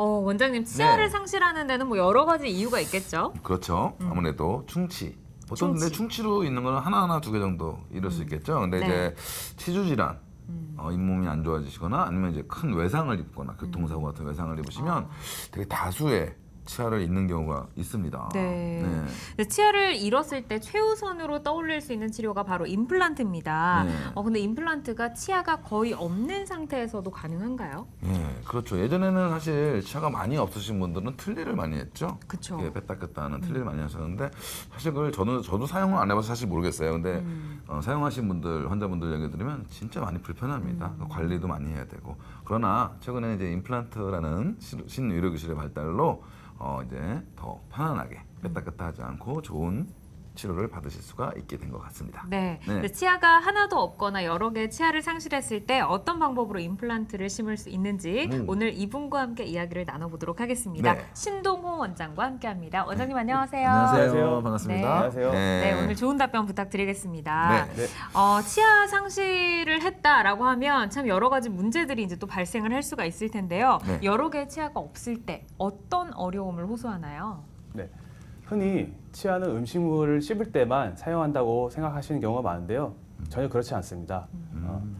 원장님 치아를 네. 상실하는 데는 뭐 여러 가지 이유가 있겠죠? 그렇죠. 아무래도 충치. 보통 근데 충치. 충치로 있는 거는 하나하나 두 개 정도 이럴 수 있겠죠. 근데 네. 이제 치주 질환, 잇몸이 안 좋아지시거나 아니면 이제 큰 외상을 입거나 교통사고 같은 외상을 입으시면 되게 다수의 치아를 잃는 경우가 있습니다. 네. 근데 치아를 잃었을 때 최우선으로 떠올릴 수 있는 치료가 바로 임플란트입니다. 네. 근데 임플란트가 치아가 거의 없는 상태에서도 가능한가요? 예, 그렇죠. 예전에는 사실 치아가 많이 없으신 분들은 틀니를 많이 했죠. 그쵸. 예, 뺐다 꼈다 하는 틀니를 많이 하셨는데 사실 그걸 저도 사용을 안 해봐서 사실 모르겠어요. 근데 사용하신 분들, 환자분들 얘기 들으면 진짜 많이 불편합니다. 관리도 많이 해야 되고. 그러나 최근에 이제 임플란트라는 신의료기술의 발달로 이제 더 편안하게 뺐다 꼈다 하지 않고 좋은 치료를 받으실 수가 있게 된 것 같습니다. 네. 네. 근데 치아가 하나도 없거나 여러 개의 치아를 상실했을 때 어떤 방법으로 임플란트를 심을 수 있는지 오늘 이분과 함께 이야기를 나눠보도록 하겠습니다. 네. 신동호 원장과 함께합니다. 원장님 안녕하세요. 안녕하세요. 반갑습니다. 네. 안녕하세요. 네, 오늘 좋은 답변 부탁드리겠습니다. 네. 네. 치아 상실을 했다라고 하면 참 여러 가지 문제들이 이제 또 발생을 할 수가 있을 텐데요. 네. 여러 개의 치아가 없을 때 어떤 어려움을 호소하나요? 네. 흔히 치아는 음식물을 씹을 때만 사용한다고 생각하시는 경우가 많은데요. 전혀 그렇지 않습니다.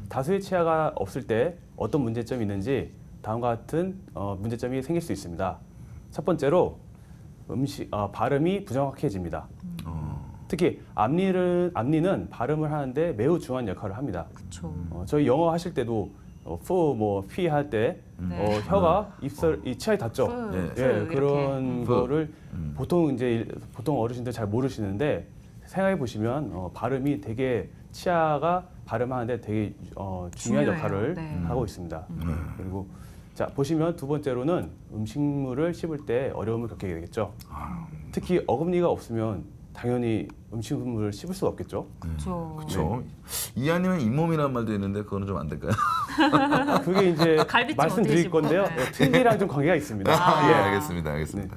다수의 치아가 없을 때 어떤 문제점이 있는지 다음과 같은 문제점이 생길 수 있습니다. 첫 번째로 발음이 부정확해집니다. 특히 앞니는 발음을 하는데 매우 중요한 역할을 합니다. 그렇죠. 저희 영어 하실 때도 피 할 때 네. 혀가 이 치아에 닿죠. 예, 그런 거를 보통 어르신들 잘 모르시는데 생각해 보시면 발음이 되게 치아가 발음하는데 되게 중요한 중요해요. 역할을 네. 하고 있습니다. 그리고 자 보시면 두 번째로는 음식물을 씹을 때 어려움을 겪게 되겠죠. 특히 어금니가 없으면 당연히 음식물을 씹을 수가 없겠죠. 그렇죠. 그렇죠. 이 아니면 잇몸이라는 말도 있는데 그거는 좀 안 될까요? 그게 이제 갈비찜 말씀드릴 어떻게 건데요. 씹어요? 틀니랑 좀 관계가 있습니다. 예, 알겠습니다.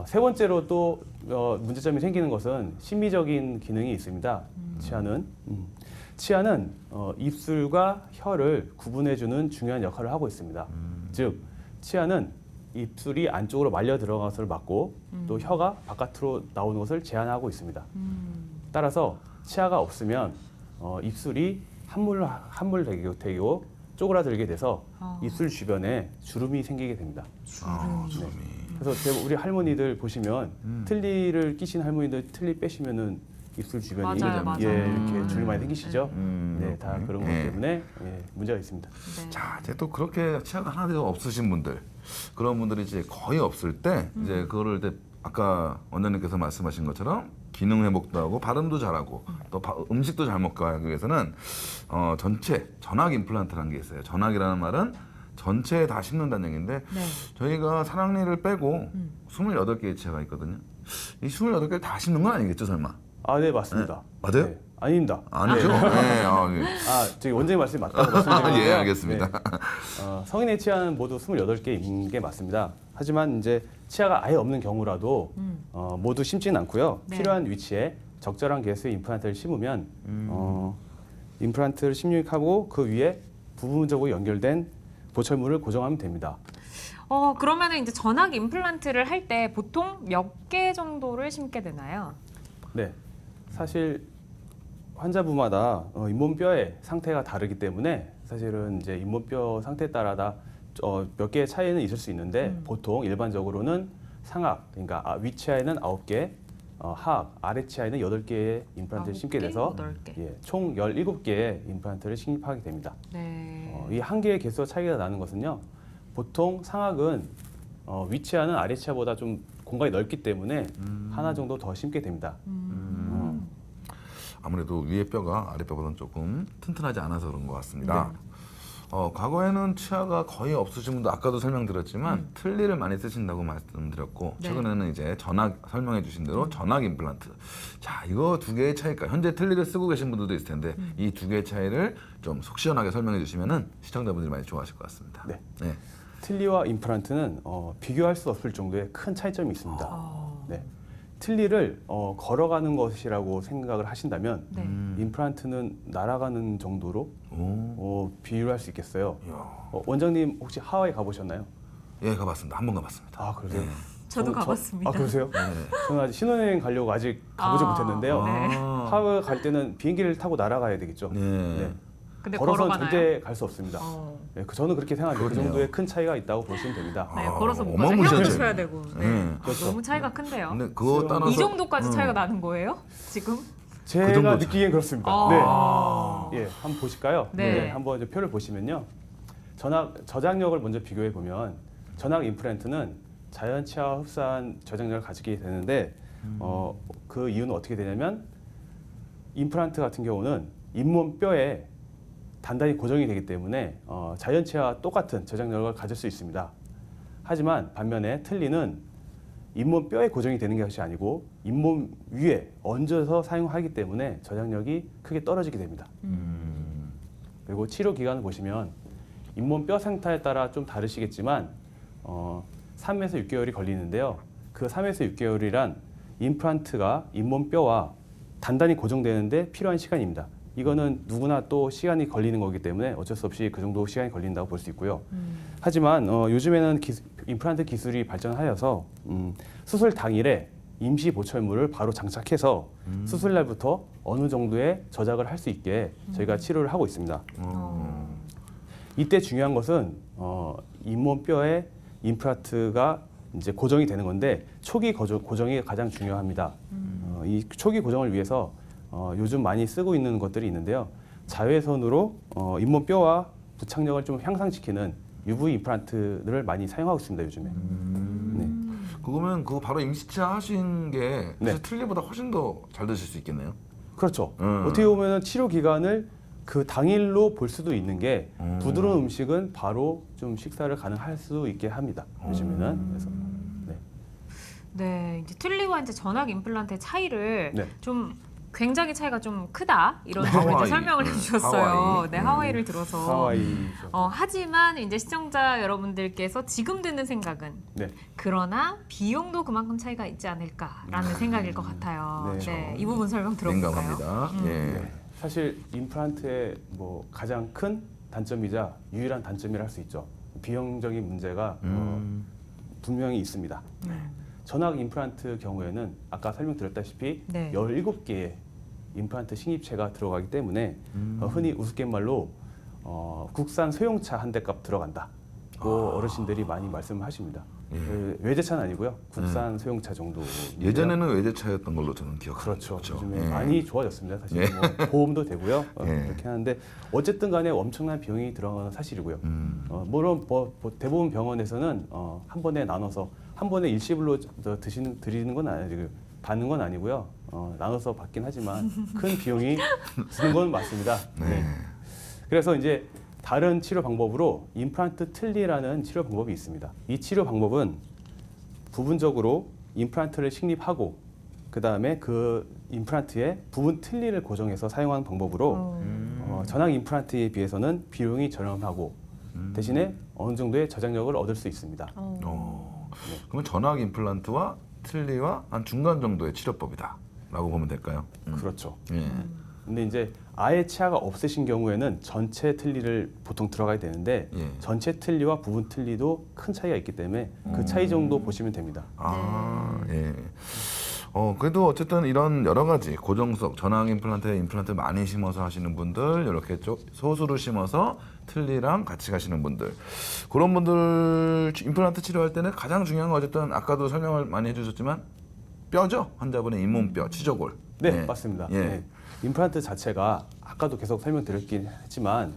세 번째로 또 문제점이 생기는 것은 심미적인 기능이 있습니다. 치아는 입술과 혀를 구분해주는 중요한 역할을 하고 있습니다. 즉 치아는 입술이 안쪽으로 말려 들어간 것을 막고 또 혀가 바깥으로 나오는 것을 제한하고 있습니다. 따라서 치아가 없으면 입술이 함몰되고 쪼그라들게 돼서 입술 주변에 주름이 생기게 됩니다. 주름이. 그래서 우리 할머니들 보시면 틀니를 끼신 할머니들 틀니 빼시면은 입술 주변이 맞아요, 맞아요. 이렇게 주름이 많이 생기시죠. 네, 다 그렇군요. 그런 것 때문에 문제가 있습니다. 네. 자, 이제 또 그렇게 치아가 하나도 없으신 분들, 그런 분들이 이제 거의 없을 때 이제 그거를 이제 아까 원장님께서 말씀하신 것처럼 기능 회복도 하고 발음도 잘하고 또 음식도 잘 먹고 하기 위해서는 전체 전학 임플란트라는 게 있어요. 전학이라는 말은 전체에 다 심는다는 얘기인데 네. 저희가 사랑니를 빼고 28개의 치아가 있거든요. 이 28개를 다 심는 건 아니겠죠, 설마? 네, 맞습니다. 네. 맞아요? 네, 아닙니다. 아니죠? 네. 저기 원장님 말씀이 맞다고 말씀드리는데요. 예, 알겠습니다. 성인의 치아는 모두 28개인 게 맞습니다. 하지만 이제 치아가 아예 없는 경우라도 모두 심지는 않고요. 네. 필요한 위치에 적절한 개수의 임플란트를 심으면 임플란트를 심육하고 그 위에 부분적으로 연결된 보철물을 고정하면 됩니다. 그러면은 이제 전학 임플란트를 할 때 보통 몇 개 정도를 심게 되나요? 네, 사실 환자분마다 잇몸뼈의 상태가 다르기 때문에 사실은 이제 잇몸뼈 상태에 따라 다 몇 개의 차이는 있을 수 있는데 보통 일반적으로는 상악, 그러니까 위치아에는 9개, 하악, 아래치아에는 8개의 임플란트를 심게 9개, 돼서 8개. 총 17개의 임플란트를 식립하게 됩니다. 네. 이 한 개의 개수와 차이가 나는 것은요. 보통 상악은 위치아는 아래치아보다 좀 공간이 넓기 때문에 하나 정도 더 심게 됩니다. 아무래도 위에 뼈가 아래 뼈보다는 조금 튼튼하지 않아서 그런 것 같습니다. 네. 과거에는 치아가 거의 없으신 분도 아까도 설명드렸지만 틀니를 많이 쓰신다고 말씀드렸고 네. 최근에는 이제 전학 설명해 주신 대로 전학 임플란트. 자, 이거 두 개의 차이가 현재 틀니를 쓰고 계신 분들도 있을 텐데 이 두 개의 차이를 좀 속 시원하게 설명해 주시면은 시청자분들이 많이 좋아하실 것 같습니다. 네. 네. 틀니와 임플란트는 비교할 수 없을 정도의 큰 차이점이 있습니다. 네. 틀니를 걸어가는 것이라고 생각을 하신다면 네. 임플란트는 날아가는 정도로 오. 비유를 할 수 있겠어요. 이야. 원장님 혹시 하와이 가보셨나요? 예, 가봤습니다. 한 번 가봤습니다. 아, 그러세요? 네. 저도 가봤습니다. 아, 그러세요? 네. 저는 아직 신혼여행 가려고 아직 가보지 못했는데요. 네. 하와이 갈 때는 비행기를 타고 날아가야 되겠죠. 네. 네. 근데 걸어서는 걸어가나요? 절대 갈 수 없습니다. 어. 네, 저는 그렇게 생각합니다. 그 그러네요. 정도의 큰 차이가 있다고 보시면 됩니다. 네, 아, 걸어서 못 가죠. 어마무시한 헤엄도 차이. 쳐야 되고. 네. 네. 그렇죠. 너무 차이가 큰데요. 근데 그거 따라서 이 정도까지 차이가 나는 거예요? 지금? 제가 정도 느끼기엔 그렇습니다. 아. 네. 예, 한번 보실까요? 네. 한번 이제 표를 보시면요. 저장력을 먼저 비교해 보면 전학 임플란트는 자연 치아 흡사한 저장력을 가지게 되는데 그 이유는 어떻게 되냐면 임플란트 같은 경우는 잇몸 뼈에 단단히 고정이 되기 때문에 자연 치아와 똑같은 저장력을 가질 수 있습니다. 하지만 반면에 틀니는 잇몸 뼈에 고정이 되는 것이 아니고 잇몸 위에 얹어서 사용하기 때문에 저장력이 크게 떨어지게 됩니다. 그리고 치료 기간을 보시면 잇몸 뼈 상태에 따라 좀 다르시겠지만 3에서 6개월이 걸리는데요. 그 3에서 6개월이란 임플란트가 잇몸 뼈와 단단히 고정되는데 필요한 시간입니다. 이거는 누구나 또 시간이 걸리는 거기 때문에 어쩔 수 없이 그 정도 시간이 걸린다고 볼 수 있고요. 하지만 요즘에는 임플란트 기술이 발전하여서 수술 당일에 임시 보철물을 바로 장착해서 수술 날부터 어느 정도의 저작을 할 수 있게 저희가 치료를 하고 있습니다. 이때 중요한 것은 잇몸 뼈에 임플란트가 이제 고정이 되는 건데 초기 고정이 가장 중요합니다. 이 초기 고정을 위해서 요즘 많이 쓰고 있는 것들이 있는데요. 자외선으로 잇몸 뼈와 부착력을 좀 향상시키는 UV 임플란트를 많이 사용하고 있습니다. 요즘에. 네. 그거면 그거 바로 임시치아 하신 게 네. 사실 틀니보다 훨씬 더 잘 드실 수 있겠네요. 그렇죠. 어떻게 보면 치료 기간을 그 당일로 볼 수도 있는 게 부드러운 음식은 바로 좀 식사를 가능할 수 있게 합니다. 요즘에는. 그래서 네. 네, 이제 틀니와 이제 전학 임플란트의 차이를 네. 좀 굉장히 차이가 좀 크다 이런 식으로 이제 하와이. 설명을 네, 해주셨어요. 하와이. 네, 하와이를 들어서. 하와이죠. 하지만 이제 시청자 여러분들께서 지금 듣는 생각은 네. 그러나 비용도 그만큼 차이가 있지 않을까라는 생각일 것 같아요. 네. 네, 이 부분 설명 들어볼까요? 냉감합니다. 예. 네. 사실 임플란트의 뭐 가장 큰 단점이자 유일한 단점이라 할 수 있죠. 비용적인 문제가 분명히 있습니다. 전학 임플란트 경우에는 아까 설명드렸다시피 네. 17개의 임플란트 식립체가 들어가기 때문에 흔히 우스갯말로 국산 소형차 한 대 값 들어간다고 어르신들이 많이 말씀하십니다. 예. 외제차는 아니고요. 국산 소형차 정도. 예전에는 외제차였던 걸로 저는 기억합니다. 그렇죠. 요즘에 예. 많이 좋아졌습니다. 사실 예. 뭐 보험도 되고요. 예. 그렇게 하는데 어쨌든 간에 엄청난 비용이 들어가는 건 사실이고요. 물론 대부분 병원에서는 한 번에 나눠서 한 번에 일시불로 드리는 건 아니고 받는 건 아니고요. 나눠서 받긴 하지만 큰 비용이 드는 건 맞습니다. 네. 그래서 이제 다른 치료 방법으로 임플란트 틀니라는 치료 방법이 있습니다. 이 치료 방법은 부분적으로 임플란트를 식립하고 그 다음에 그 임플란트에 부분 틀니를 고정해서 사용하는 방법으로 전학 임플란트에 비해서는 비용이 저렴하고 대신에 어느 정도의 저장력을 얻을 수 있습니다. 그러면 전학 임플란트와 틀니와 한 중간 정도의 치료법이다라고 보면 될까요? 그렇죠. 예. 근데 이제 아예 치아가 없으신 경우에는 전체 틀니를 보통 들어가야 되는데 예. 전체 틀니와 부분 틀니도 큰 차이가 있기 때문에 그 차이 정도 보시면 됩니다. 아, 예. 그래도 어쨌든 이런 여러 가지 고정석, 전학 임플란트 많이 심어서 하시는 분들, 이렇게 소수로 심어서 틀니랑 같이 가시는 분들, 그런 분들 임플란트 치료할 때는 가장 중요한 건 어쨌든 아까도 설명을 많이 해주셨지만 뼈죠. 환자분의 잇몸뼈, 치조골. 네, 예. 맞습니다. 예. 네. 임플란트 자체가 아까도 계속 설명드렸긴 했지만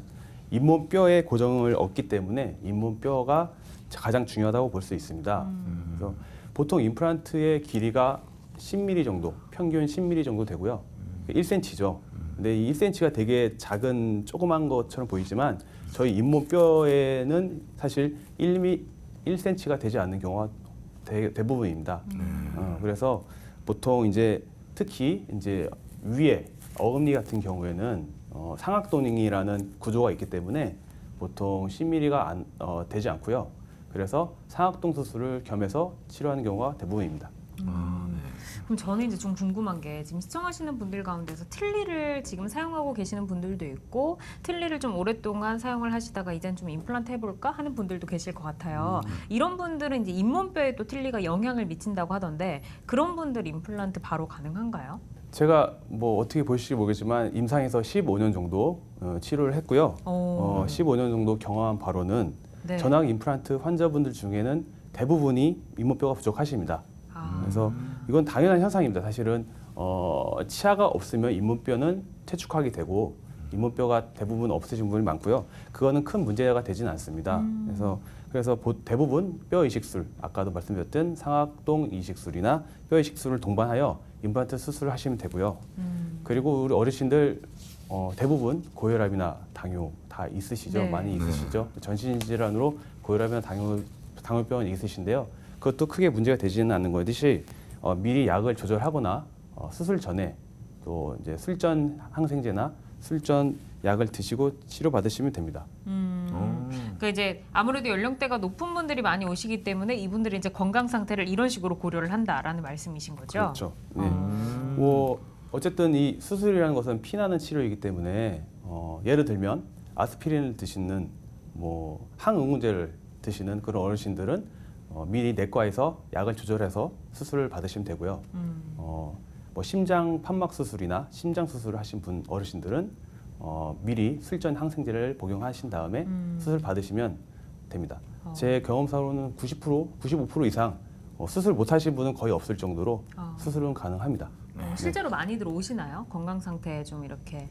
잇몸 뼈에 고정을 얻기 때문에 잇몸 뼈가 가장 중요하다고 볼 수 있습니다. 그래서 보통 임플란트의 길이가 10mm 정도, 평균 10mm 정도 되고요. 1cm죠. 근데 이 1cm가 되게 작은 조그만 것처럼 보이지만 저희 잇몸 뼈에는 사실 1cm가 되지 않는 경우가 대부분입니다. 그래서 보통 이제 특히 이제 위에 어금니 같은 경우에는 상악동이라는 구조가 있기 때문에 보통 10mm가 되지 않고요. 그래서 상악동 수술을 겸해서 치료하는 경우가 대부분입니다. 그럼 저는 이제 좀 궁금한 게 지금 시청하시는 분들 가운데서 틀니를 지금 사용하고 계시는 분들도 있고 틀니를 좀 오랫동안 사용을 하시다가 이젠 좀 임플란트 해볼까 하는 분들도 계실 것 같아요. 이런 분들은 이제 잇몸뼈에 또 틀니가 영향을 미친다고 하던데 그런 분들 임플란트 바로 가능한가요? 제가 뭐 어떻게 보실지 모르겠지만 임상에서 15년 정도 치료를 했고요. 오. 15년 정도 경험한 바로는 네. 전왕 임플란트 환자분들 중에는 대부분이 잇몸뼈가 부족하십니다. 아. 그래서 이건 당연한 현상입니다. 사실은 치아가 없으면 잇몸뼈는 퇴축하게 되고 잇몸뼈가 대부분 없으신 분이 많고요. 그거는 큰 문제가 되지는 않습니다. 그래서 대부분 뼈 이식술, 아까도 말씀드렸던 상악동 이식술이나 뼈 이식술을 동반하여 임플란트 수술을 하시면 되고요. 그리고 우리 어르신들 대부분 고혈압이나 당뇨 다 있으시죠? 네. 많이 있으시죠? 전신 질환으로 고혈압이나 당뇨병은 있으신데요. 그것도 크게 문제가 되지는 않는 것이 미리 약을 조절하거나 수술 전에 또 이제 술전 항생제나 술전 약을 드시고 치료 받으시면 됩니다. 그러니까 이제 아무래도 연령대가 높은 분들이 많이 오시기 때문에 이분들이 이제 건강 상태를 이런 식으로 고려를 한다라는 말씀이신 거죠? 그렇죠. 네. 뭐 어쨌든 이 수술이라는 것은 피나는 치료이기 때문에 예를 들면 아스피린을 드시는 뭐 항응고제를 드시는 그런 어르신들은 미리 내과에서 약을 조절해서 수술을 받으시면 되고요. 뭐 심장 판막 수술이나 심장 수술을 하신 분 어르신들은 미리 술전 항생제를 복용하신 다음에 수술 받으시면 됩니다. 제 경험상으로는 90%, 95% 이상 수술 못 하신 분은 거의 없을 정도로 수술은 가능합니다. 실제로 많이들 오시나요? 건강 상태에 좀 이렇게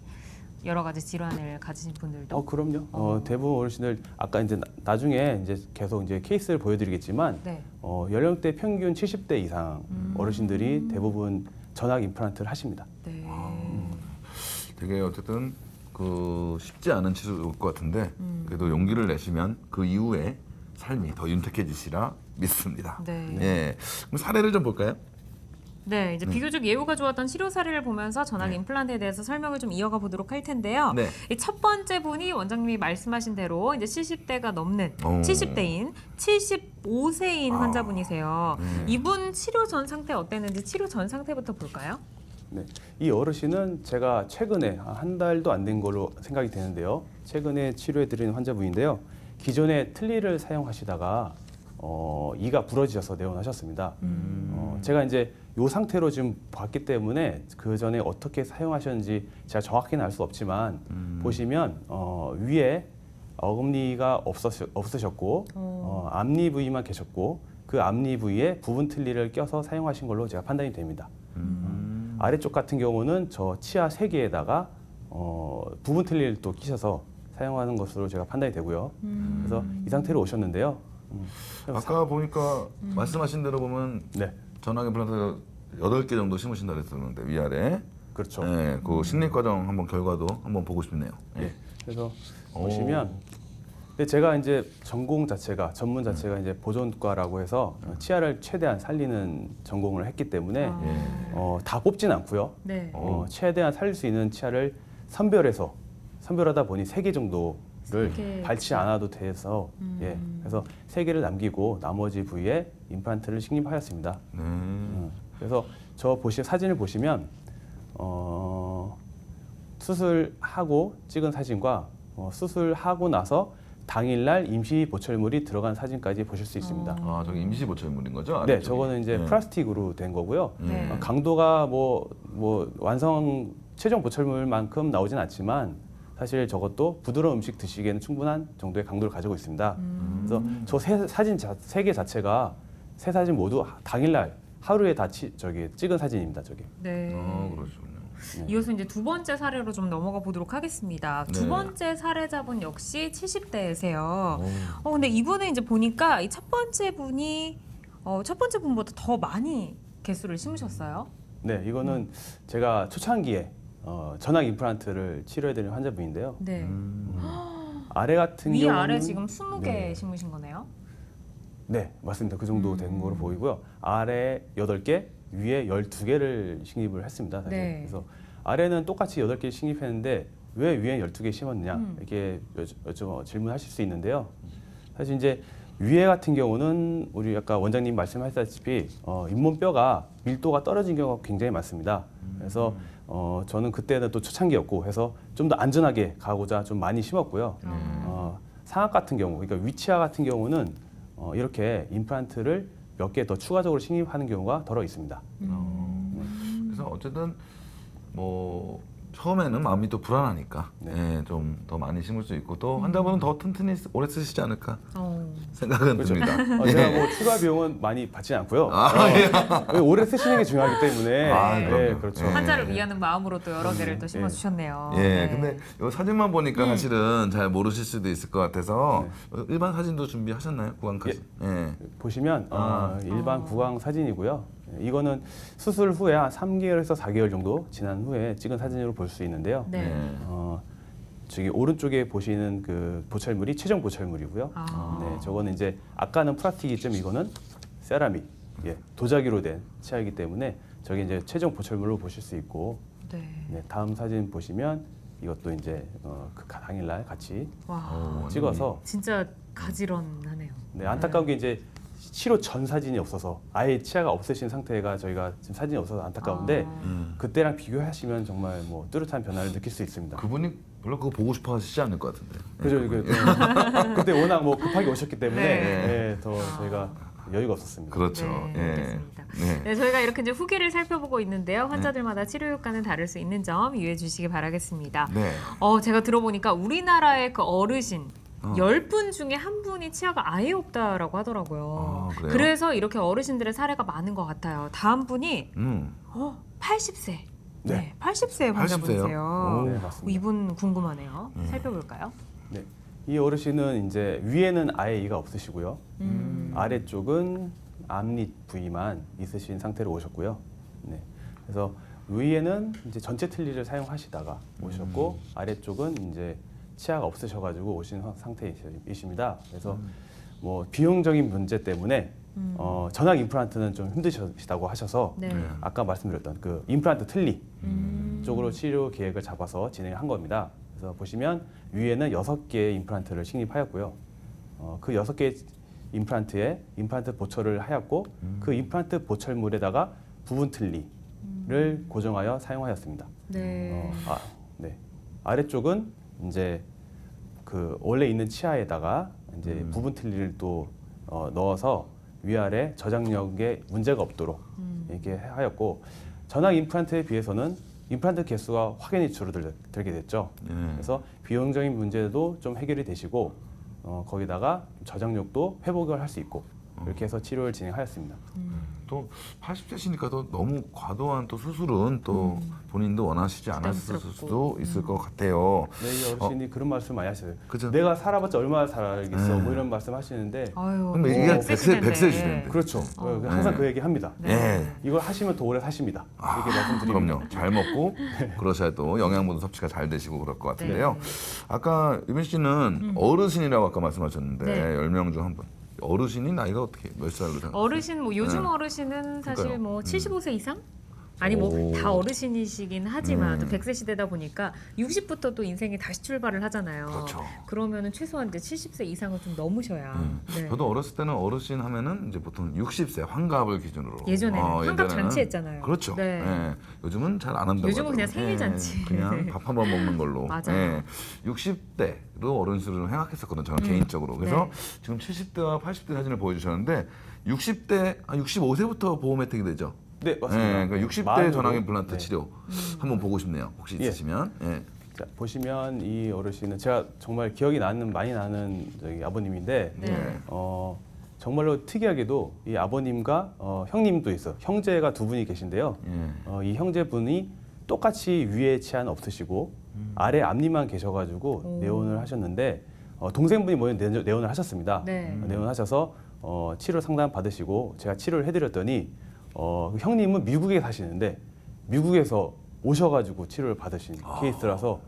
여러 가지 질환을 가지신 분들도? 그럼요. 대부분 어르신들 아까 이제 나중에 이제 계속 이제 케이스를 보여드리겠지만 네. 연령대 평균 70대 이상 어르신들이 대부분 전악 임플란트를 하십니다. 네. 되게 어쨌든 그 쉽지 않은 치료일 것 같은데 그래도 용기를 내시면 그 이후에 삶이 더 윤택해지시라 믿습니다. 네. 예. 그럼 사례를 좀 볼까요? 네, 이제 비교적 예후가 좋았던 치료 사례를 보면서 전악 임플란트에 대해서 설명을 좀 이어가 보도록 할 텐데요. 네. 이 첫 번째 분이 원장님이 말씀하신 대로 이제 70대가 넘는 오. 70대인 75세인 환자분이세요. 네. 이분 치료 전 상태 어땠는지 치료 전 상태부터 볼까요? 네. 이 어르신은 제가 최근에 한 달도 안 된 걸로 생각이 되는데요. 최근에 치료해드린 환자분인데요. 기존에 틀니를 사용하시다가 이가 부러지셔서 내원하셨습니다. 제가 이제 이 상태로 지금 봤기 때문에 그 전에 어떻게 사용하셨는지 제가 정확히는 알 수 없지만 보시면 위에 어금니가 없으셨고 앞니 부위만 계셨고 그 앞니 부위에 부분 틀니를 껴서 사용하신 걸로 제가 판단이 됩니다. 아래쪽 같은 경우는 저 치아 3개에다가 부분 틀니를 또 끼셔서 사용하는 것으로 제가 판단이 되고요. 그래서 이 상태로 오셨는데요. 아까 보니까 말씀하신 대로 보면 네, 전악 임플란트 8개 정도 심으신다 그랬었는데 위아래. 그렇죠. 네, 그 심리 과정 한번 결과도 한번 보고 싶네요. 네. 그래서 보시면 근데 제가 이제 전문 자체가 이제 보존과라고 해서 치아를 최대한 살리는 전공을 했기 때문에 다 뽑진 않고요. 네. 최대한 살릴 수 있는 치아를 선별하다 보니 3개 정도를 3개. 밟지 않아도 돼서 그래서 3개를 남기고 나머지 부위에 임플란트를 식립하였습니다. 네. 그래서 사진을 보시면 수술하고 찍은 사진과 수술하고 나서 당일날 임시 보철물이 들어간 사진까지 보실 수 있습니다. 아, 저기 임시 보철물인 거죠? 네, 아래쪽이? 저거는 이제 네. 플라스틱으로 된 거고요. 네. 강도가 뭐 완성 최종 보철물만큼 나오진 않지만 사실 저것도 부드러운 음식 드시기에는 충분한 정도의 강도를 가지고 있습니다. 그래서 저 사진 3개 자체가 세 사진 모두 당일날 하루에 다 찍은 사진입니다. 저게. 네. 그러시군요. 이어서 이제 두 번째 사례로 좀 넘어가 보도록 하겠습니다. 두 네. 번째 사례자분 역시 70대세요. 근데 이분은 이제 보니까 이 첫 번째 분이 첫 번째 분보다 더 많이 개수를 심으셨어요. 네, 이거는 제가 초창기에 전악 임플란트를 치료해드린 환자분인데요. 네. 아래 같은 위 경우는 아래 지금 20개 네. 심으신 거네요. 네, 맞습니다. 그 정도 된 거로 보이고요. 아래 8개, 위에 12개를 식립을 했습니다. 사실. 네. 그래서 아래는 똑같이 8개 식립했는데 왜 위에 12개 심었느냐 이렇게 질문하실 수 있는데요. 사실 이제 위에 같은 경우는 우리 아까 원장님 말씀하셨다시피 잇몸뼈가 밀도가 떨어진 경우가 굉장히 많습니다. 그래서 저는 그때는 또 초창기였고 해서 좀 더 안전하게 가고자 좀 많이 심었고요. 상악 같은 경우, 그러니까 위치하 같은 경우는 이렇게 임플란트를 몇 개 더 추가적으로 식립하는 경우가 덜어 있습니다. 그래서 어쨌든 뭐 처음에는 마음이 또 불안하니까 네. 예, 좀 더 많이 심을 수 있고 또 환자분은 더 튼튼히 오래 쓰시지 않을까 어. 생각은 그렇죠. 듭니다. 제가 뭐 추가 비용은 많이 받지 않고요. 예. 오래 쓰시는 게 중요하기 때문에. 그럼요. 그렇죠. 예. 환자를 위하는 마음으로 또 여러 개를 또 심어주셨네요. 예, 네. 근데 이 사진만 보니까 사실은 잘 모르실 수도 있을 것 같아서 일반 사진도 준비하셨나요? 구강까지? 예. 보시면 일반 구강 사진이고요. 이거는 수술 후에 한 3개월에서 4개월 정도 지난 후에 찍은 사진으로 볼 수 있는데요. 네. 예. 저기 오른쪽에 보시는 그 보철물이 최종 보철물이고요. 네, 저거는 이제 아까는 플라스틱이지만 이거는 세라믹, 도자기로 된 치아이기 때문에 저게 이제 최종 보철물로 보실 수 있고, 네. 네, 다음 사진 보시면 이것도 이제 그 당일날 같이 와, 찍어서 진짜 가지런하네요. 네, 안타까운 게 이제 치료 전 사진이 없어서 아예 치아가 없으신 상태가 저희가 지금 사진이 없어서 안타까운데 그때랑 비교하시면 정말 뭐 뚜렷한 변화를 느낄 수 있습니다. 그분이 별로 그거 보고 싶어 하시지 않을 것 같은데. 그죠? 그때 워낙 뭐 급하게 오셨기 때문에 네. 더 저희가 여유가 없었습니다. 그렇죠. 네, 예. 알겠습니다. 네. 네, 저희가 이렇게 이제 후기를 살펴보고 있는데요. 환자들마다 치료 효과는 다를 수 있는 점 유의해 주시기 바라겠습니다. 네. 제가 들어보니까 우리나라의 그 어르신 10분 중에 한 분이 치아가 아예 없다라고 하더라고요. 아, 그래요? 그래서 이렇게 어르신들의 사례가 많은 것 같아요. 다음 분이 80세. 네, 80세 환자분이세요. 네, 맞습니다. 이분 궁금하네요. 살펴볼까요? 네. 이 어르신은 이제 위에는 아예 이가 없으시고요. 아래쪽은 앞니 부위만 있으신 상태로 오셨고요. 네. 그래서 위에는 이제 전체 틀니를 사용하시다가 오셨고 아래쪽은 이제 치아가 없으셔가지고 오신 상태이십니다. 그래서 뭐 비용적인 문제 때문에 전악 임플란트는 좀 힘드시다고 하셔서 네. 아까 말씀드렸던 그 임플란트 틀니 쪽으로 치료 계획을 잡아서 진행한 겁니다. 그래서 보시면 위에는 6개의 임플란트를 식립하였고요. 그 6개의 임플란트에 임플란트 보철을 하였고 그 임플란트 보철물에다가 부분 틀니를 고정하여 사용하였습니다. 네. 네. 아래쪽은 이제 그 원래 있는 치아에다가 이제 부분 틀니를 또 넣어서 위아래 저장력에 문제가 없도록 이렇게 하였고 전악 임플란트에 비해서는 임플란트 개수가 확연히 줄어들게 됐죠. 그래서 비용적인 문제도 좀 해결이 되시고 거기다가 저장력도 회복을 할 수 있고 이렇게 해서 치료를 진행하였습니다. 또 80세시니까 또 너무 과도한 또 수술은 또 본인도 원하시지 않았을 수도 있을 것 같아요. 네, 이 어르신이 그런 말씀 많이 하셔요. 그죠? 내가 살아봤자 얼마나 살아야겠어. 뭐 이런 말씀 하시는데 아유, 근데 이게 100세 시대인데. 시대인데. 그렇죠. 항상 그 얘기 합니다. 예. 이걸 하시면 더 오래 사십니다. 이렇게 말씀드립니다. 그럼요. 잘 먹고 그러셔야 또 영양분도 섭취가 잘 되시고 그럴 것 같은데요. 아까 유빈 씨는 어르신이라고 아까 말씀하셨는데 네. 10명 중 한 분. 어르신이 나이가 어떻게 몇 살로 생각하세요? 어르신 뭐 요즘 네. 어르신은 사실 그러니까요. 뭐 75세 이상? 아니 뭐 오. 다 어르신이시긴 하지만 또 100세 시대다 보니까 60부터 또 인생이 다시 출발을 하잖아요. 그렇죠. 그러면은 최소한 이제 70세 이상은 좀 넘으셔야. 네. 저도 어렸을 때는 어르신 하면은 이제 보통 60세 환갑을 기준으로 예전에는 환갑 예전에는 잔치했잖아요. 그렇죠. 네. 예. 요즘은 잘 안 한다고 요즘은 그냥 하더라고요. 생일 잔치. 그냥 밥 한 번 먹는 걸로. 맞아요. 60대로 어른수를 생각했었거든요. 저는 개인적으로. 그래서 네. 지금 70대와 80대 사진을 보여주셨는데 60대, 65세부터 보험 혜택이 되죠. 네, 맞습니다. 그러니까 60대 만으로. 전악 임플란트 네. 치료 한번 보고 싶네요. 혹시 있으시면. 예. 자, 보시면 이 어르신은 제가 정말 기억이 많이 나는 저기 아버님인데 네. 정말로 특이하게도 이 아버님과 형님도 있어. 형제가 두 분이 계신데요. 예. 이 형제분이 똑같이 위에 치아는 없으시고 아래 앞니만 계셔가지고 내원을 하셨는데 동생분이 먼저 내원을 하셨습니다. 네. 내원하셔서 치료 상담 받으시고 제가 치료를 해드렸더니 그 형님은 미국에 사시는데 미국에서 오셔가지고 치료를 받으신 케이스라서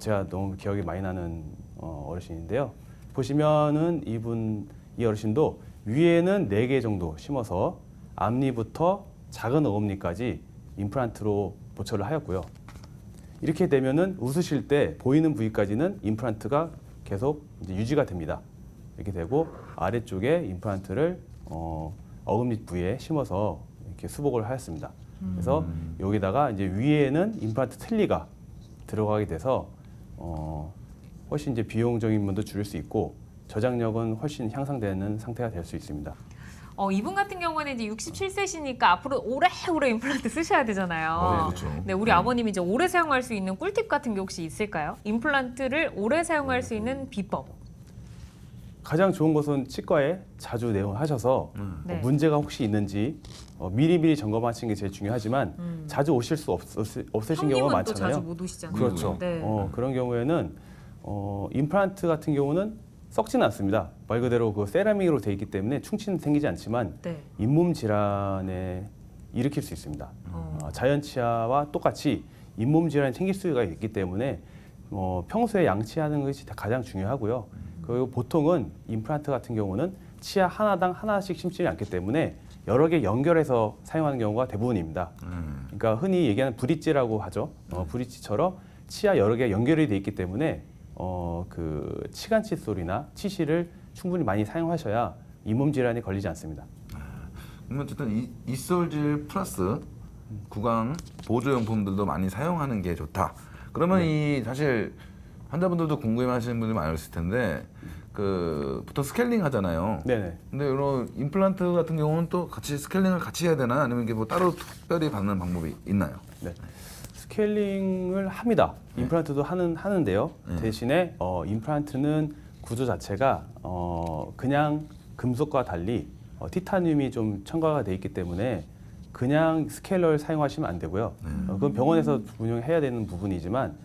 제가 너무 기억이 많이 나는 어르신인데요. 보시면은 이 어르신도 위에는 4개 정도 심어서 앞니부터 작은 어금니까지 임플란트로 보철을 하였고요. 이렇게 되면은 웃으실 때 보이는 부위까지는 임플란트가 계속 이제 유지가 됩니다. 이렇게 되고 아래쪽에 임플란트를 어금니 부위에 심어서 이렇게 수복을 하였습니다. 그래서 여기다가 이제 위에는 임플란트 틀니가 들어가게 돼서 훨씬 이제 비용적인 면도 줄일 수 있고 저장력은 훨씬 향상되는 상태가 될 수 있습니다. 이분 같은 경우는 이제 67세시니까 앞으로 오래오래 임플란트 쓰셔야 되잖아요. 네, 그렇죠. 네, 우리 아버님이 이제 오래 사용할 수 있는 꿀팁 같은 게 혹시 있을까요? 임플란트를 오래 사용할 수 있는 비법. 가장 좋은 것은 치과에 자주 내원하셔서 네. 문제가 혹시 있는지 미리미리 점검하시는 게 제일 중요하지만 자주 오실 수 없으신 경우가 형님은 또 많잖아요. 자주 못 오시잖아요. 그렇죠. 네. 그런 경우에는 임플란트 같은 경우는 썩지는 않습니다. 말 그대로 그 세라믹으로 돼 있기 때문에 충치는 생기지 않지만 네. 잇몸 질환에 일으킬 수 있습니다. 자연 치아와 똑같이 잇몸 질환이 생길 수가 있기 때문에 평소에 양치하는 것이 가장 중요하고요. 그리고 보통은 임플란트 같은 경우는 치아 하나당 하나씩 심지 않기 때문에 여러 개 연결해서 사용하는 경우가 대부분입니다. 그러니까 흔히 얘기하는 브릿지라고 하죠. 브릿지처럼 치아 여러 개 연결이 돼 있기 때문에 그 치간 칫솔이나 치실을 충분히 많이 사용하셔야 잇몸 질환이 걸리지 않습니다. 그러면 어쨌든 이솔질 플러스 구강 보조용품들도 많이 사용하는 게 좋다. 그러면 이 사실 환자분들도 궁금해하시는 분들이 많으실 텐데 그 보통 스케일링 하잖아요. 네네. 근데 이런 임플란트 같은 경우는 또 같이 스케일링을 같이 해야 되나 아니면 이게 뭐 따로 특별히 받는 방법이 있나요? 네. 스케일링을 합니다. 임플란트도 하는데요. 대신에 임플란트는 구조 자체가 그냥 금속과 달리 티타늄이 좀 첨가가 돼 있기 때문에 그냥 스케일러를 사용하시면 안 되고요. 그건 병원에서 운영해야 되는 부분이지만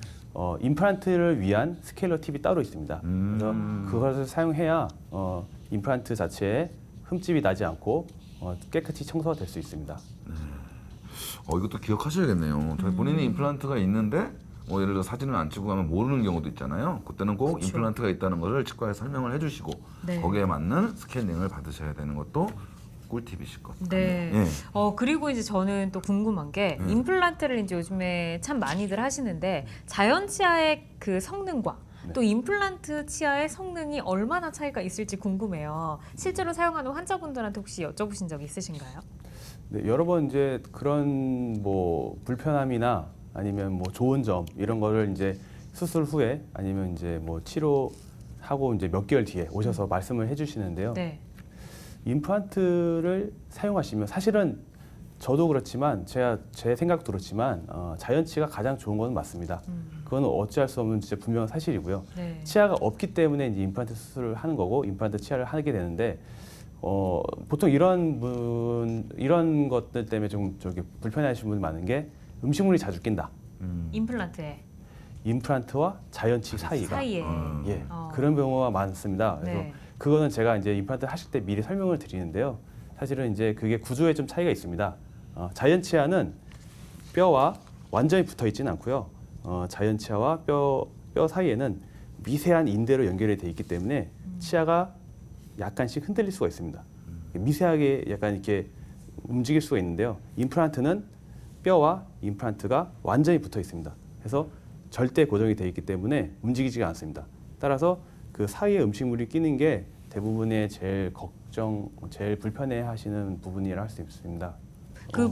임플란트를 위한 스케일러 팁이 따로 있습니다. 그래서 그것을 사용해야 임플란트 자체에 흠집이 나지 않고 깨끗이 청소가 될 수 있습니다. 이것도 기억하셔야겠네요. 본인이 임플란트가 있는데 예를 들어 사진을 안 찍고 가면 모르는 경우도 있잖아요. 그때는 꼭 그쵸. 임플란트가 있다는 것을 치과에 설명을 해주시고 네. 거기에 맞는 스캐닝을 받으셔야 되는 것도 꿀팁이실 것 같아요. 네. 예. 그리고 이제 저는 또 궁금한 게 임플란트를 이제 요즘에 참 많이들 하시는데 자연 치아의 그 성능과 또 임플란트 치아의 성능이 얼마나 차이가 있을지 궁금해요. 실제로 사용하는 환자분들한테 혹시 여쭤보신 적 있으신가요? 네, 여러 번 이제 그런 뭐 불편함이나 아니면 뭐 좋은 점 이런 거를 이제 수술 후에 아니면 이제 뭐 치료하고 이제 몇 개월 뒤에 오셔서 말씀을 해주시는데요. 네. 임플란트를 사용하시면 사실은 저도 그렇지만 제 생각도 그렇지만 자연치가 가장 좋은 건 맞습니다. 그건 어찌할 수 없는 진짜 분명한 사실이고요. 네. 치아가 없기 때문에 이제 임플란트 수술을 하는 거고 임플란트 치아를 하게 되는데 보통 이런 것들 때문에 좀 불편해하시는 분이 많은 게 음식물이 자주 낀다. 임플란트에 임플란트와 자연치 사이가 사이에. 예 그런 경우가 많습니다. 그래서 네. 그거는 제가 이제 임플란트 하실 때 미리 설명을 드리는데요. 사실은 이제 그게 구조에 좀 차이가 있습니다. 자연치아는 뼈와 완전히 붙어 있지는 않고요. 자연치아와 뼈 사이에는 미세한 인대로 연결이 돼 있기 때문에 치아가 약간씩 흔들릴 수가 있습니다. 미세하게 약간 이렇게 움직일 수가 있는데요. 임플란트는 뼈와 임플란트가 완전히 붙어 있습니다. 그래서 절대 고정이 되어 있기 때문에 움직이지가 않습니다. 따라서 그 사이에 음식물이 끼는 게 대부분의 제일 불편해하시는 부분이라 할 수 있습니다.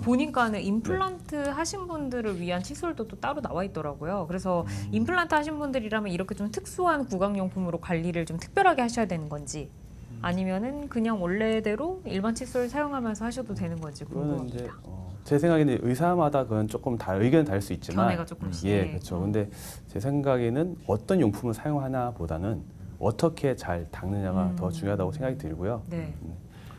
보니까는 임플란트 하신 분들을 위한 칫솔도 또 따로 나와 있더라고요. 그래서 임플란트 하신 분들이라면 이렇게 좀 특수한 구강용품으로 관리를 좀 특별하게 하셔야 되는 건지 아니면은 그냥 원래대로 일반 칫솔 사용하면서 하셔도 되는 건지 그거는 이제 궁금합니다. 제 생각에는 의사마다 그건 조금 의견은 다를 수 있지만 견해가 조금씩. 예 그렇죠. 근데 제 생각에는 어떤 용품을 사용하나보다는 어떻게 잘 닦느냐가 더 중요하다고 생각이 들고요. 네.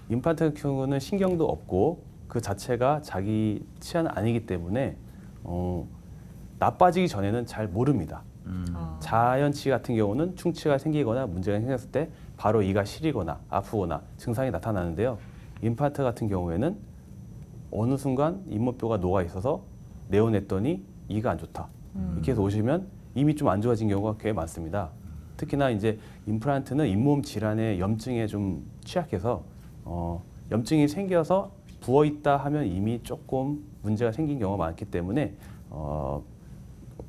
임플란트 같은 경우는 신경도 없고 그 자체가 자기 치아는 아니기 때문에 나빠지기 전에는 잘 모릅니다. 자연치 같은 경우는 충치가 생기거나 문제가 생겼을 때 바로 이가 시리거나 아프거나 증상이 나타나는데요. 임플란트 같은 경우에는 어느 순간 잇몸뼈가 녹아 있어서 내원했더니 이가 안 좋다. 이렇게 해서 오시면 이미 좀 안 좋아진 경우가 꽤 많습니다. 특히나 이제 임플란트는 잇몸 질환의 염증에 좀 취약해서 염증이 생겨서 부어 있다 하면 이미 조금 문제가 생긴 경우가 많기 때문에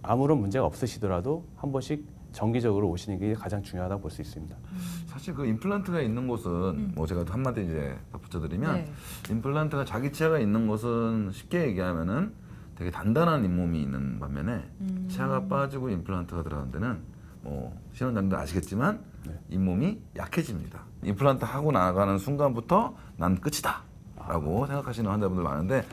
아무런 문제가 없으시더라도 한 번씩 정기적으로 오시는 게 가장 중요하다고 볼 수 있습니다. 사실 그 임플란트가 있는 곳은 뭐 제가 한마디 이제 덧붙여드리면 네. 임플란트가 자기 치아가 있는 곳은 쉽게 얘기하면은 되게 단단한 잇몸이 있는 반면에 치아가 빠지고 임플란트가 들어가는 데는 뭐 신원장님도 아시겠지만 네. 잇몸이 약해집니다. 임플란트 하고 나가는 순간부터 난 끝이다라고 생각하시는 환자분들 많은데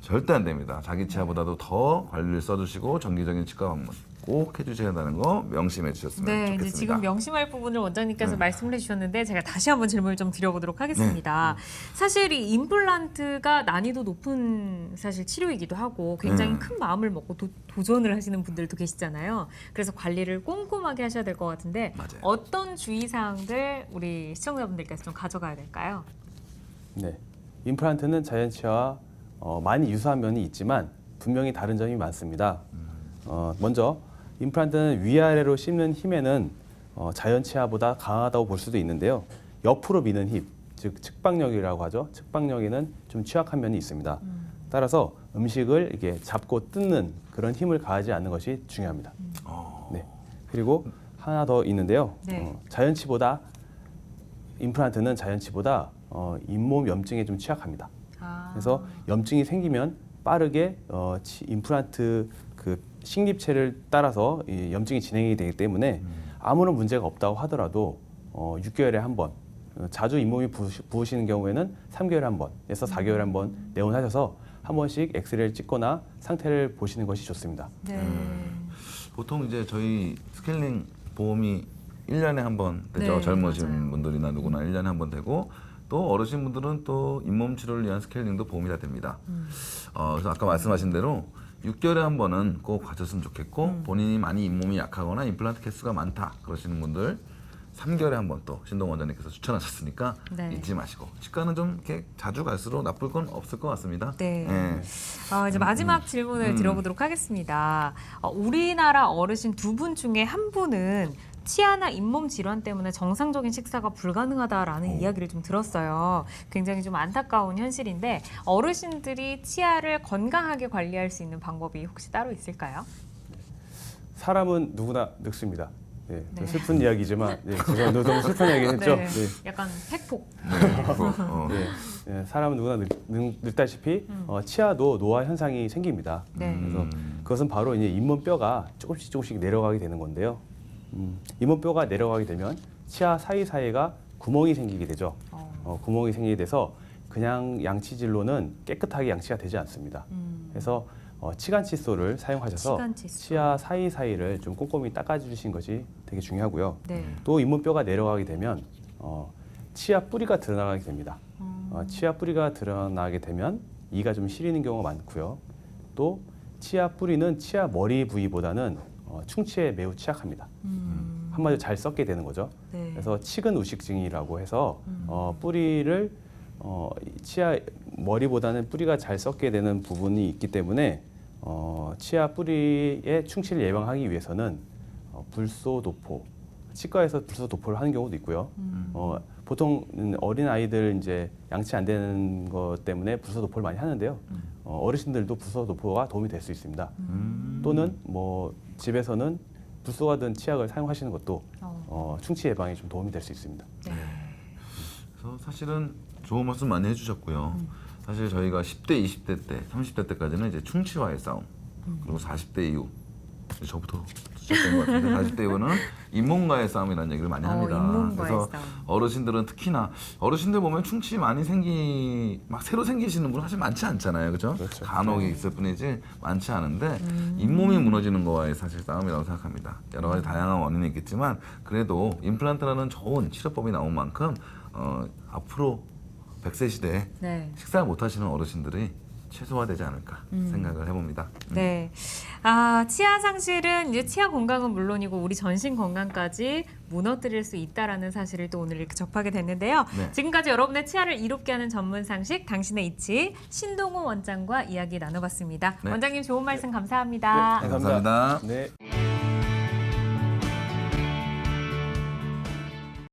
절대 안 됩니다. 자기 치아보다도 더 관리를 써주시고 정기적인 치과 방문 꼭 해주셔야 한다는 거 명심해 주셨으면 네, 좋겠습니다. 이제 지금 명심할 부분을 원장님께서 네. 말씀을 해주셨는데 제가 다시 한번 질문을 좀 드려보도록 하겠습니다. 사실 이 임플란트가 난이도 높은 사실 치료이기도 하고 굉장히 큰 마음을 먹고 도전을 하시는 분들도 계시잖아요. 그래서 관리를 꼼꼼하게 하셔야 될 것 같은데 맞아요. 어떤 주의사항들 우리 시청자분들께서 좀 가져가야 될까요? 네, 임플란트는 자연 치아와 많이 유사한 면이 있지만 분명히 다른 점이 많습니다. 먼저 임플란트는 위아래로 씹는 힘에는 자연 치아보다 강하다고 볼 수도 있는데요. 옆으로 미는 힘, 즉 측방력이라고 하죠. 측방력에는 좀 취약한 면이 있습니다. 따라서 음식을 이게 잡고 뜯는 그런 힘을 가하지 않는 것이 중요합니다. 네. 그리고 하나 더 있는데요. 네. 임플란트는 자연치보다 잇몸 염증에 좀 취약합니다. 그래서 염증이 생기면 빠르게 임플란트 그 식립체를 따라서 이 염증이 진행이 되기 때문에 아무런 문제가 없다고 하더라도 6개월에 한 번, 자주 잇몸이 부으시는 경우에는 3개월에 한 번에서 4개월에 한 번 내원하셔서 한 번씩 엑스레이를 찍거나 상태를 보시는 것이 좋습니다. 네. 보통 이제 저희 스케일링 보험이 1년에 한 번 되죠. 네, 젊으신 맞아요. 분들이나 누구나 1년에 한 번 되고 또 어르신 분들은 또 잇몸 치료를 위한 스케일링도 보험이 다 됩니다. 그래서 아까 말씀하신 대로 6개월에 한 번은 꼭 가셨으면 좋겠고 본인이 많이 잇몸이 약하거나 임플란트 개수가 많다 그러시는 분들 3개월에 한 번 또 신동 원장님께서 추천하셨으니까 네. 잊지 마시고 치과는 좀 이렇게 자주 갈수록 나쁠 건 없을 것 같습니다. 네. 예. 이제 마지막 질문을 드려보도록 하겠습니다. 우리나라 어르신 두 분 중에 한 분은 치아나 잇몸 질환 때문에 정상적인 식사가 불가능하다라는 이야기를 좀 들었어요. 굉장히 좀 안타까운 현실인데 어르신들이 치아를 건강하게 관리할 수 있는 방법이 혹시 따로 있을까요? 사람은 누구나 늙습니다. 네, 네. 슬픈 이야기지만 제가 너무 슬픈 이야기했죠. 네. 네. 약간 팩폭. 네, 사람은 누구나 늙다시피 치아도 노화 현상이 생깁니다. 네. 그래서 그것은 바로 이제 잇몸뼈가 조금씩 내려가게 되는 건데요. 잇몸뼈가 내려가게 되면 치아 사이사이가 구멍이 생기게 되죠. 구멍이 생기게 돼서 그냥 양치질로는 깨끗하게 양치가 되지 않습니다. 그래서 치간 칫솔을 사용하셔서 치간 칫솔. 치아 사이사이를 좀 꼼꼼히 닦아주시는 것이 되게 중요하고요. 네. 또 잇몸뼈가 내려가게 되면 치아 뿌리가 드러나게 됩니다. 치아 뿌리가 드러나게 되면 이가 좀 시리는 경우가 많고요. 또 치아 뿌리는 치아 머리 부위보다는 충치에 매우 취약합니다. 한마디로 잘 썩게 되는 거죠. 네. 그래서 치근 우식증이라고 해서 뿌리를 치아 머리보다는 뿌리가 잘 썩게 되는 부분이 있기 때문에 치아 뿌리의 충치를 예방하기 위해서는 불소도포, 치과에서 불소도포를 하는 경우도 있고요. 보통 어린 아이들 이제 양치 안 되는 것 때문에 불소도포를 많이 하는데요. 어르신들도 불소도포가 도움이 될 수 있습니다. 또는 뭐 집에서는 불소가 든 치약을 사용하시는 것도 충치 예방에 좀 도움이 될 수 있습니다. 네. 그래서 사실은 좋은 말씀 많이 해주셨고요. 사실 저희가 10대, 20대 때, 30대 때까지는 이제 충치와의 싸움, 그리고 40대 이후 저부터 시작된 것 같은데 40대 이후는 잇몸과의 싸움이라는 얘기를 많이 합니다. 잇몸과의 그래서 싸움. 어르신들은 특히나 어르신들 보면 충치 많이 막 새로 생기시는 분 사실 많지 않잖아요, 그렇죠? 그렇죠. 간혹 있을 뿐이지 많지 않은데 잇몸이 무너지는 거와의 사실 싸움이라고 생각합니다. 여러 가지 다양한 원인이 있겠지만 그래도 임플란트라는 좋은 치료법이 나온 만큼 앞으로 100세 시대에 네. 식사를 못 하시는 어르신들이 최소화되지 않을까 생각을 해봅니다. 네. 치아 상실은 이제 치아 건강은 물론이고 우리 전신 건강까지 무너뜨릴 수 있다라는 사실을 또 오늘 이렇게 접하게 됐는데요. 네. 지금까지 여러분의 치아를 이롭게 하는 전문 상식 당신의 이치 신동호 원장과 이야기 나눠봤습니다. 네. 원장님 좋은 말씀 감사합니다. 네, 감사합니다. 네.